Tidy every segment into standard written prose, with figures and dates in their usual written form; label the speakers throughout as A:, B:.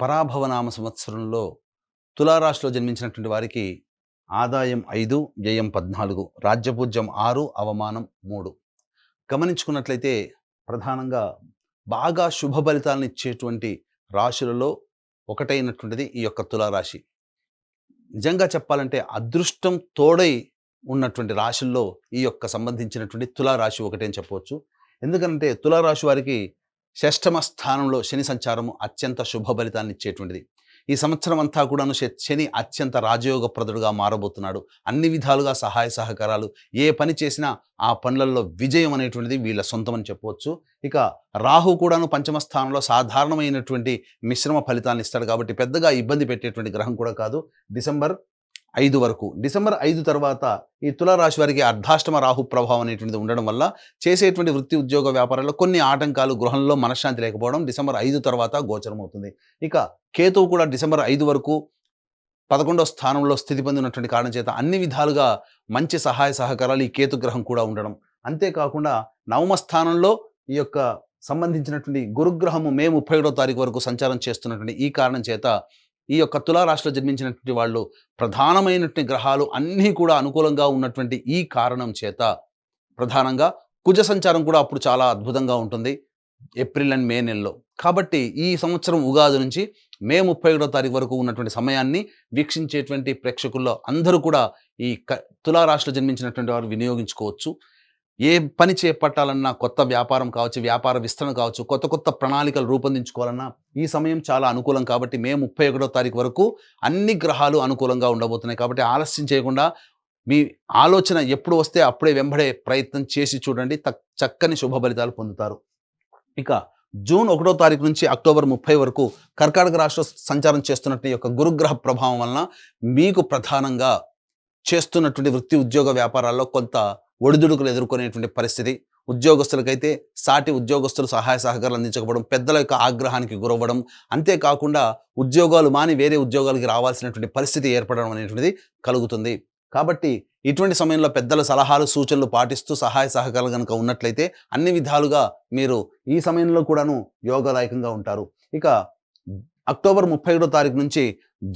A: పరాభవనామ సంవత్సరంలో తులారాశిలో జన్మించినటువంటి వారికి ఆదాయం 5, వ్యయం 14, రాజ్యపూజ్యం 6, అవమానం 3. గమనించుకున్నట్లయితే ప్రధానంగా బాగా శుభ ఫలితాలను ఇచ్చేటువంటి రాశులలో ఒకటైనటువంటిది ఈ యొక్క తులారాశి. నిజంగా చెప్పాలంటే అదృష్టం తోడై ఉన్నటువంటి రాశుల్లో ఈ యొక్క సంబంధించినటువంటి తులారాశి ఒకటే అని చెప్పవచ్చు. ఎందుకంటే తులారాశి వారికి షష్టమ స్థానంలో శని సంచారము అత్యంత శుభ ఫలితాన్ని ఇచ్చేటువంటిది. ఈ సంవత్సరం అంతా కూడాను శని అత్యంత రాజయోగప్రదుడుగా మారబోతున్నాడు. అన్ని విధాలుగా సహాయ సహకారాలు, ఏ పని చేసినా ఆ పనులలో విజయం అనేటువంటిది వీళ్ళ సొంతం అని చెప్పవచ్చు. ఇక రాహు కూడాను పంచమ స్థానంలో సాధారణమైనటువంటి మిశ్రమ ఫలితాన్ని ఇస్తాడు కాబట్టి పెద్దగా ఇబ్బంది పెట్టేటువంటి గ్రహం కూడా కాదు. డిసెంబర్ 5 వరకు. డిసెంబర్ 5 తర్వాత ఈ తులారాశి వారికి అర్ధాష్టమ రాహు ప్రభావం అనేటువంటిది ఉండడం వల్ల చేసేటువంటి వృత్తి ఉద్యోగ వ్యాపారాల్లో కొన్ని ఆటంకాలు, గృహంలో మనశ్శాంతి లేకపోవడం డిసెంబర్ 5 తర్వాత గోచరమవుతుంది. ఇక కేతువు కూడా డిసెంబర్ 5 వరకు 11వ స్థానంలో స్థితి పొందినటువంటి కారణం చేత అన్ని విధాలుగా మంచి సహాయ సహకారాలు ఈ కేతు గ్రహం కూడా ఉండడం. అంతేకాకుండా నవమ స్థానంలో ఈ యొక్క సంబంధించినటువంటి గురుగ్రహము మే 31వ తారీఖు వరకు సంచారం చేస్తున్నటువంటి ఈ కారణం చేత ఈ యొక్క తులారాశిలో జన్మించినటువంటి వాళ్ళు ప్రధానమైనటువంటి గ్రహాలు అన్నీ కూడా అనుకూలంగా ఉన్నటువంటి ఈ కారణం చేత ప్రధానంగా కుజ సంచారం కూడా అప్పుడు చాలా అద్భుతంగా ఉంటుంది ఏప్రిల్ అండ్ మే నెలలో. కాబట్టి ఈ సంవత్సరం ఉగాది నుంచి మే 31వ తారీఖు వరకు ఉన్నటువంటి సమయాన్ని వీక్షించేటువంటి ప్రేక్షకుల్లో అందరూ కూడా ఈ తులారాశిలో జన్మించినటువంటి వారు వినియోగించుకోవచ్చు. ఏ పని చేపట్టాలన్నా, కొత్త వ్యాపారం కావచ్చు, వ్యాపార విస్తరణ కావచ్చు, కొత్త కొత్త ప్రణాళికలు రూపొందించుకోవాలన్నా ఈ సమయం చాలా అనుకూలం కాబట్టి మే 31వ తారీఖు వరకు అన్ని గ్రహాలు అనుకూలంగా ఉండబోతున్నాయి. కాబట్టి ఆలస్యం చేయకుండా మీ ఆలోచన ఎప్పుడు వస్తే అప్పుడే వెంబడే ప్రయత్నం చేసి చూడండి. చక్కని శుభ ఫలితాలు పొందుతారు. ఇక జూన్ 1వ తారీఖు నుంచి అక్టోబర్ 30 వరకు కర్కాటక రాశిలో సంచారం చేస్తున్నట్టు ఈ యొక్క గురుగ్రహ ప్రభావం వలన మీకు ప్రధానంగా చేస్తున్నటువంటి వృత్తి ఉద్యోగ వ్యాపారాల్లో కొంత ఒడిదుడుకులు ఎదుర్కొనేటువంటి పరిస్థితి. ఉద్యోగస్తులకైతే సాటి ఉద్యోగస్తులు సహాయ సహకారాలు అందించకపోవడం, పెద్దల యొక్క ఆగ్రహానికి గురవ్వడం, అంతేకాకుండా ఉద్యోగాలు మాని వేరే ఉద్యోగాలకి రావాల్సినటువంటి పరిస్థితి ఏర్పడడం అనేటువంటిది కలుగుతుంది. కాబట్టి ఇటువంటి సమయంలో పెద్దల సలహాలు సూచనలు పాటిస్తూ సహాయ సహకారాలు కనుక ఉన్నట్లయితే అన్ని విధాలుగా మీరు ఈ సమయంలో కూడాను యోగదాయకంగా ఉంటారు. ఇక అక్టోబర్ 31వ తారీఖు నుంచి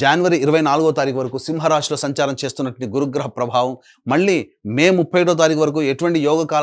A: జనవరి 24వ తారీఖు వరకు సింహరాశిలో సంచారం చేస్తున్నటువంటి గురుగ్రహ ప్రభావం మళ్ళీ మే 31వ తారీఖు వరకు ఎటువంటి యోగ